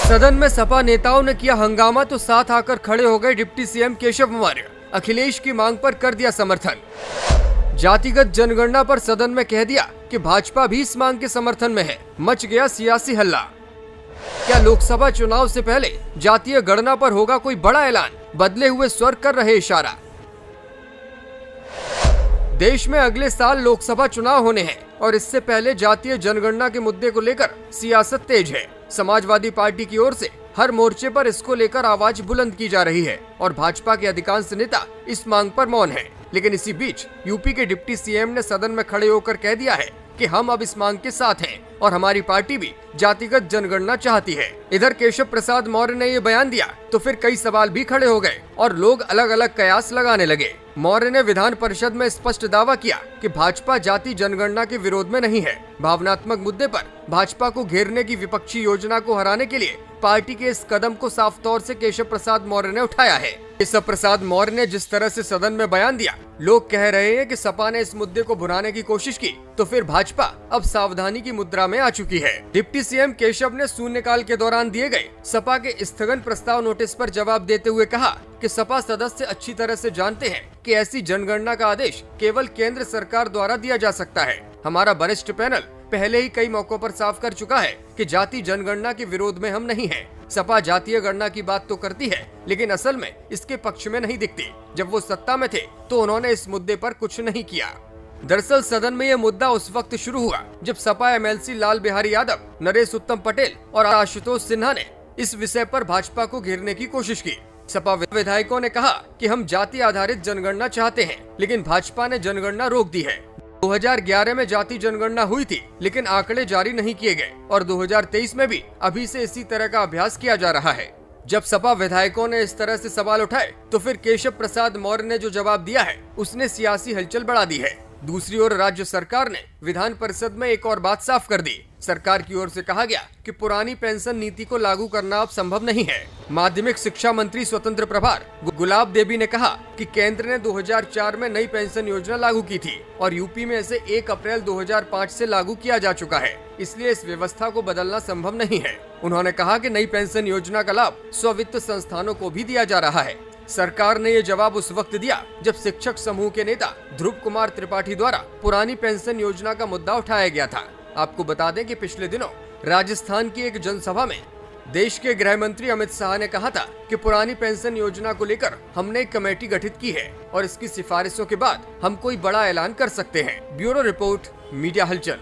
सदन में सपा नेताओं ने किया हंगामा तो साथ आकर खड़े हो गए डिप्टी सीएम केशव मौर्य। अखिलेश की मांग पर कर दिया समर्थन। जातिगत जनगणना पर सदन में कह दिया कि भाजपा भी इस मांग के समर्थन में है। मच गया सियासी हल्ला। क्या लोकसभा चुनाव से पहले जातीय गणना पर होगा कोई बड़ा ऐलान? बदले हुए स्वर कर रहे इशारा। देश में अगले साल लोकसभा चुनाव होने हैं और इससे पहले जातीय जनगणना के मुद्दे को लेकर सियासत तेज है। समाजवादी पार्टी की ओर से हर मोर्चे पर इसको लेकर आवाज बुलंद की जा रही है और भाजपा के अधिकांश नेता इस मांग पर मौन हैं। लेकिन इसी बीच यूपी के डिप्टी सीएम ने सदन में खड़े होकर कह दिया है कि हम अब इस मांग के साथ हैं और हमारी पार्टी भी जातिगत जनगणना चाहती है। इधर केशव प्रसाद मौर्य ने ये बयान दिया तो फिर कई सवाल भी खड़े हो गए और लोग अलग अलग कयास लगाने लगे। मौर्य ने विधान परिषद में स्पष्ट दावा किया कि भाजपा जाति जनगणना के विरोध में नहीं है। भावनात्मक मुद्दे पर भाजपा को घेरने की विपक्षी योजना को हराने के लिए पार्टी के इस कदम को साफ तौर से केशव प्रसाद मौर्य ने उठाया है। केशव प्रसाद मौर्य ने जिस तरह से सदन में बयान दिया, लोग कह रहे हैं कि सपा ने इस मुद्दे को भुनाने की कोशिश की तो फिर भाजपा अब सावधानी की मुद्रा में आ चुकी है। डिप्टी सीएम केशव ने शून्यकाल के दौरान दिए गए सपा के स्थगन प्रस्ताव नोटिस पर जवाब देते हुए कहा कि सपा सदस्य अच्छी तरह से जानते हैं कि ऐसी जनगणना का आदेश केवल केंद्र सरकार द्वारा दिया जा सकता है। हमारा वरिष्ठ पैनल पहले ही कई मौकों पर साफ कर चुका है कि जाति जनगणना के विरोध में हम नहीं हैं। सपा जातीय गणना की बात तो करती है लेकिन असल में इसके पक्ष में नहीं दिखती। जब वो सत्ता में थे तो उन्होंने इस मुद्दे पर कुछ नहीं किया। दरअसल सदन में यह मुद्दा उस वक्त शुरू हुआ जब सपा एमएलसी लाल बिहारी यादव, नरेश उत्तम पटेल और आशुतोष सिन्हा ने इस विषय पर भाजपा को घेरने की कोशिश की। सपा विधायकों ने कहा कि हम जाति आधारित जनगणना चाहते हैं लेकिन भाजपा ने जनगणना रोक दी है। 2011 में जाति जनगणना हुई थी लेकिन आंकड़े जारी नहीं किए गए और 2023 में भी अभी से इसी तरह का अभ्यास किया जा रहा है। जब सपा विधायकों ने इस तरह से सवाल उठाए तो फिर केशव प्रसाद मौर्य ने जो जवाब दिया है उसने सियासी हलचल बढ़ा दी है। दूसरी ओर राज्य सरकार ने विधान परिषद में एक और बात साफ कर दी। सरकार की ओर से कहा गया कि पुरानी पेंशन नीति को लागू करना अब संभव नहीं है। माध्यमिक शिक्षा मंत्री स्वतंत्र प्रभार गुलाब देवी ने कहा कि केंद्र ने 2004 में नई पेंशन योजना लागू की थी और यूपी में इसे 1 अप्रैल 2005 से लागू किया जा चुका है, इसलिए इस व्यवस्था को बदलना संभव नहीं है। उन्होंने कहा कि नई पेंशन योजना का लाभ स्ववित्त संस्थानों को भी दिया जा रहा है। सरकार ने ये जवाब उस वक्त दिया जब शिक्षक समूह के नेता ध्रुव कुमार त्रिपाठी द्वारा पुरानी पेंशन योजना का मुद्दा उठाया गया था। आपको बता दें कि पिछले दिनों राजस्थान की एक जनसभा में देश के गृह मंत्री अमित शाह ने कहा था कि पुरानी पेंशन योजना को लेकर हमने एक कमेटी गठित की है और इसकी सिफारिशों के बाद हम कोई बड़ा ऐलान कर सकते हैं। ब्यूरो रिपोर्ट, मीडिया हलचल।